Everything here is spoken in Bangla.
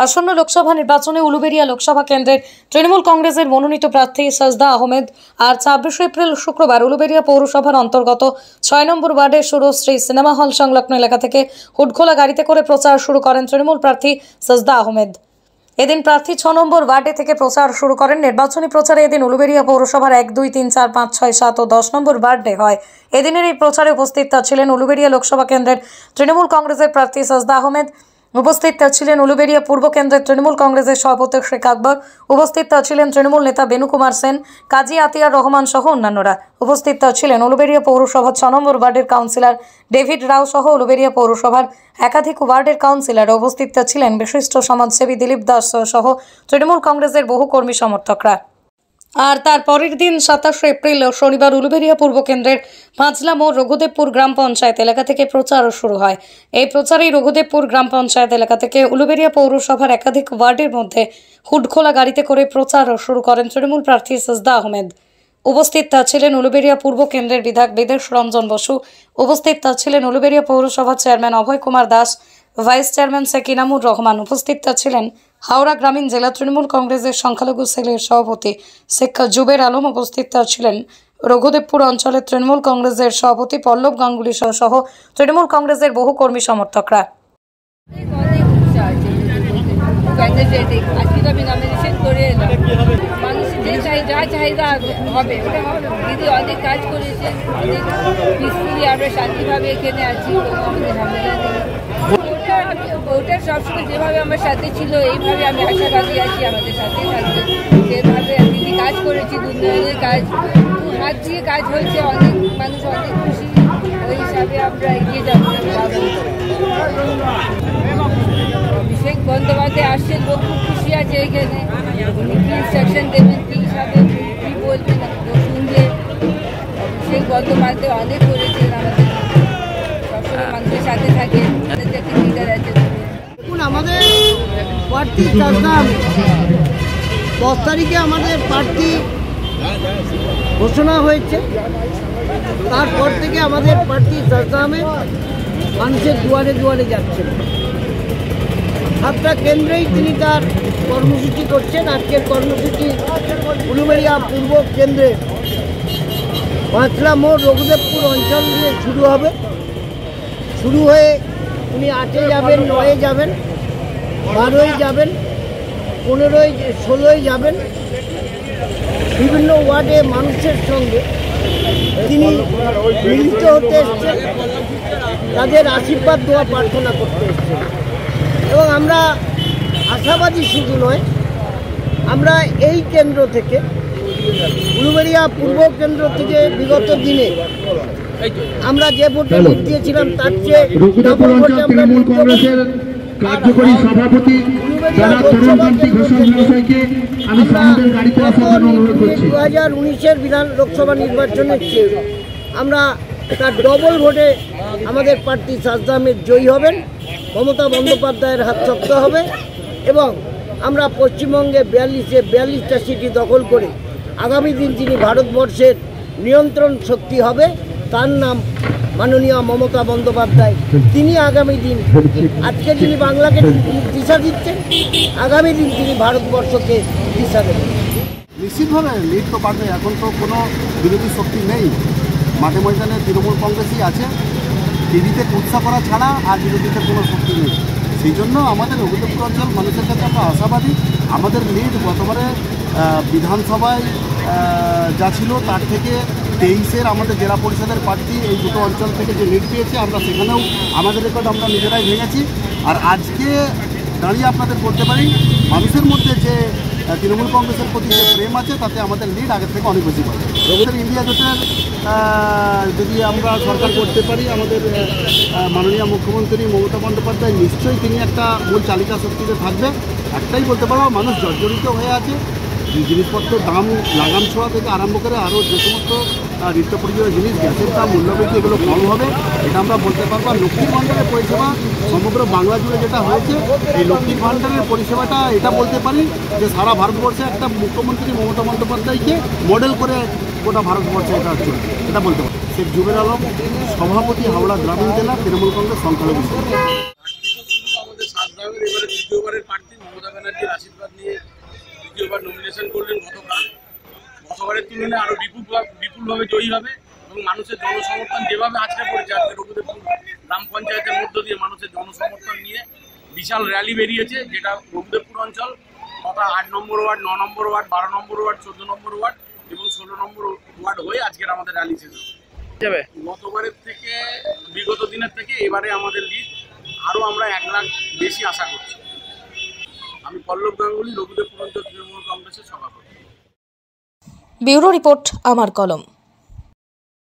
আসন্ন লোকসভা নির্বাচনে উলুবেড়িয়া লোকসভা কেন্দ্রের তৃণমূল কংগ্রেসের মনোনীত প্রার্থী সাজদা আহমেদ আর ২৬ এপ্রিল শুক্রবার উলুবেড়িয়া পৌরসভার অন্তর্গত ৬ নম্বর ওয়ার্ডের সুরশ্রী সিনেমা হল সংলগ্ন এলাকা থেকে হুডখোলা গাড়িতে করে প্রচার শুরু করেন তৃণমূল প্রার্থী সাজদা আহমেদ। এদিন প্রার্থী ৬ নম্বর ওয়ার্ডে থেকে প্রচার শুরু করেন। নির্বাচনী প্রচারে এদিন উলুবেড়িয়া পৌরসভার ১, ২, ৩, ৪, ৫, ৬, ৭ ও ১০ নম্বর ওয়ার্ডে হয়। এদিনের এই প্রচারে উপস্থিত ছিলেন উলুবেড়িয়া লোকসভা কেন্দ্রের তৃণমূল কংগ্রেসের প্রার্থী সাজদা আহমেদ। উপস্থিত ছিলেন উলুবেড়িয়া পূর্ব কেন্দ্রের তৃণমূল কংগ্রেসের সভাপতি শেখ আকবর। উপস্থিত ছিলেন তৃণমূল নেতা বেনু কুমার সেন, কাজী আতিয়ার রহমান সহ অন্যান্যরা। উপস্থিত ছিলেন উলুবেড়িয়া পৌরসভার ৬ নম্বর ওয়ার্ডের কাউন্সিলর ডেভিড রাও সহ উলুবেড়িয়া পৌরসভার একাধিক ওয়ার্ডের কাউন্সিলর। উপস্থিত ছিলেন বিশিষ্ট সমাজসেবী দিলীপ দাস সহ তৃণমূল কংগ্রেসের বহু কর্মী সমর্থকরা। আর তার পরের দিন ২৭ এপ্রিল শনিবার উলুবেড়িয়া পূর্ব কেন্দ্রের পাঁচলাম ও রঘুদেবপুর গ্রাম পঞ্চায়েত এলাকা থেকে প্রচার শুরু হয়। এই প্রচারেই রঘুদেবপুর গ্রাম পঞ্চায়েত এলাকা থেকে উলুবেড়িয়া পৌরসভার একাধিক ওয়ার্ডের মধ্যে হুডখোলা গাড়িতে করে প্রচার শুরু করেন তৃণমূল প্রার্থী সাজদা আহমেদ। উপস্থিত ছিলেন উলুবেড়িয়া পূর্ব কেন্দ্রের বিধায়ক বিদেশ রঞ্জন বসু। উপস্থিত ছিলেন উলুবেড়িয়া পৌরসভার চেয়ারম্যান অভয় কুমার দাস, ভাইস চেয়ারম্যান শেখ ইনামুর রহমান। উপস্থিত ছিলেন হাওড়া গ্রামীণ জেলা তৃণমূল কংগ্রেসের সংখ্যালঘু সেলের সভাপতি শেখ জুবের আলম। উপস্থিত ছিলেন রঘুদেবপুর অঞ্চলের তৃণমূল কংগ্রেসের সভাপতি পল্লব গাঙ্গুলি সহ তৃণমূল কংগ্রেসের বহু কর্মী সমর্থকরা। চাহিদা হবে দিদি অনেক কাজ করেছে, অনেক পিসফুলি আমরা শান্তিভাবে এখানে আছি, আমাদের ঝামেলা নেই। ভোটার সবসময় যেভাবে আমার সাথে ছিল এইভাবে আমি আশাবাদী আছি আমাদের সাথে থাকবে। যেভাবে দিদি কাজ করেছি, উন্নয়নের কাজ, হাত দিয়ে কাজ হয়েছে, অনেক মানুষ অনেক খুশি, ওই হিসাবে আমরা এগিয়ে যাবো। অভিষেক বন্দ্যোপাধ্যায় আসছেন, লোক খুব খুশি আছে এখানে, উনি কি ইনস্ট্রাকশন দেবেন, কি হিসাবে কি বলবেন শুনলে। অভিষেক বন্দ্যোপাধ্যায় অনেক করেছেন, আমাদের সবসময় মানুষের সাথে থাকে, দেখে লিডার আছে। দেখুন, আমাদের প্রার্থী সাজদা 10 তারিখে আমাদের প্রার্থী ঘোষণা হয়েছে। তারপর থেকে আমাদের প্রার্থী সাজদা আহমেদ মানুষের দুয়ারে দুয়ারে যাচ্ছেন। 7টা কেন্দ্রেই তিনি তার কর্মসূচি করছেন। আজকের কর্মসূচি উলুবেড়িয়া পূর্ব কেন্দ্রে পাঁচলাম ও রঘুদেবপুর অঞ্চল দিয়ে শুরু হবে। শুরু হয়ে উনি 8-এ যাবেন, 9-এ যাবেন, 12-এ যাবেন, 15-এ 16-এ যাবেন। বিভিন্ন ওয়ার্ডে মানুষের সঙ্গে তিনি মিলিত হতে এসছেন, তাদের আশীর্বাদ দেওয়া প্রার্থনা করতে এসছেন। এবং আমরা আশাবাদী শুধু নয়, আমরা এই কেন্দ্র থেকে উলুবেড়িয়া পূর্ব কেন্দ্র থেকে বিগত দিনে আমরা যে ভোটে লিড দিয়েছিলাম তার চেয়ে কার্যকরী সভাপতি যারা তরুণপন্থী ঘোষক মহাশয়কে আমি সামনের গাড়িতে আসার জন্য অনুরোধ করছি। 2019-এর বিধান লোকসভা নির্বাচনের চেয়ে আমরা তার ডবল ভোটে আমাদের প্রার্থী সাজদা আহমেদ জয়ী হবেন। মমতা বন্দ্যোপাধ্যায়ের হাত শক্ত হবে এবং আমরা পশ্চিমবঙ্গে 42টা সিটি দখল করে আগামী দিন যিনি ভারতবর্ষের নিয়ন্ত্রণ শক্তি হবে তার নাম মাননীয় মমতা বন্দ্যোপাধ্যায়। তিনি আগামী দিন, আজকে যিনি বাংলাকে দিশা দিচ্ছেন, আগামী দিন তিনি ভারতবর্ষকে দিশা দেবেন। নিশ্চিতভাবে লিড তো পারবে। এখন তো কোনো বিরোধী শক্তি নেই, মাঠে ময়দানে তৃণমূল কংগ্রেসই আছে। টিভিতে কুৎসা করা ছাড়া আর বিরোধীদের কোনো শক্তি নেই। সেই জন্য আমাদের রঘুদেবপুর অঞ্চল মানুষের কাছে আমরা আশাবাদী। আমাদের লিড গতবারে বিধানসভায় যা ছিল তার থেকে 23-এর আমাদের জেলা পরিষদের প্রার্থী এই দুটো অঞ্চল থেকে যে লিড পেয়েছে, আমরা সেখানেও আমাদের রেকর্ড আমরা নিজেরাই ভেঙেছি। আর আজকে দাঁড়িয়ে আপনাদের বলতে পারি মানুষের মধ্যে যে তৃণমূল কংগ্রেসের প্রতি যে প্রেম আছে তাতে আমাদের লিড আগের থেকে অনেক বেশি পাবে। রঘুদেব ইন্ডিয়া জোটের যদি আমরা সরকার করতে পারি, আমাদের মাননীয় মুখ্যমন্ত্রী মমতা বন্দ্যোপাধ্যায় নিশ্চয়ই তিনি একটা মূল চালিকা শক্তিতে থাকবে। একটাই বলতে পারবো, মানুষ জর্জরিত হয়ে আছে। জিনিসপত্রের দাম লাগাম ছোঁয়া থেকে আরম্ভ করে আরও যে সমস্ত নিত্য প্রয়োজনীয় জিনিস, গ্যাসের দাম, মূল্যবৃদ্ধি, এগুলো কম হবে এটা আমরা বলতে পারবো। আর লক্ষ্মীর ভাণ্ডারের পরিষেবা সমগ্র বাংলা জুড়ে যেটা হয়েছে, এই লক্ষ্মীর ভাণ্ডারের পরিষেবাটা এটা বলতে পারি যে সারা ভারতবর্ষে একটা মুখ্যমন্ত্রী মমতা বন্দ্যোপাধ্যায়কে মডেল করে গোটা ভারতবর্ষে এটা হচ্ছে, এটা বলতে পারি। শেখ জুবের আলম, সভাপতি, হাওড়া গ্রামীণ জেলা তৃণমূল কংগ্রেস সংখ্যালঘু। ডিক্লারেশন করলেন গতবারের তুলনায় আরও বিপুলভাবে জয়ী হবে এবং মানুষের জনসমর্থন যেভাবে আজকে পড়েছে, আজকে রঘুদেবপুর গ্রাম পঞ্চায়েতের মধ্য দিয়ে মানুষের জনসমর্থন নিয়ে বিশাল র্যালি বেরিয়েছে, যেটা রঘুদেবপুর অঞ্চল তথা 8 নম্বর ওয়ার্ড, 9 নম্বর ওয়ার্ড, 12 নম্বর ওয়ার্ড, 14 নম্বর ওয়ার্ড এবং 16 নম্বর ওয়ার্ড হয়ে আজকের আমাদের র্যালি শেষ হবে। গতবারের থেকে বিগত দিনের থেকে এবারে আমাদের লিড আরও আমরা 1 লাখ বেশি আশা করছি। আমি পল্লব গাঙ্গুলি, রঘুদেবপুর অঞ্চল তৃণমূল কংগ্রেসের সভাপতি। ব্যুরো রিপোর্ট, আমার কলম।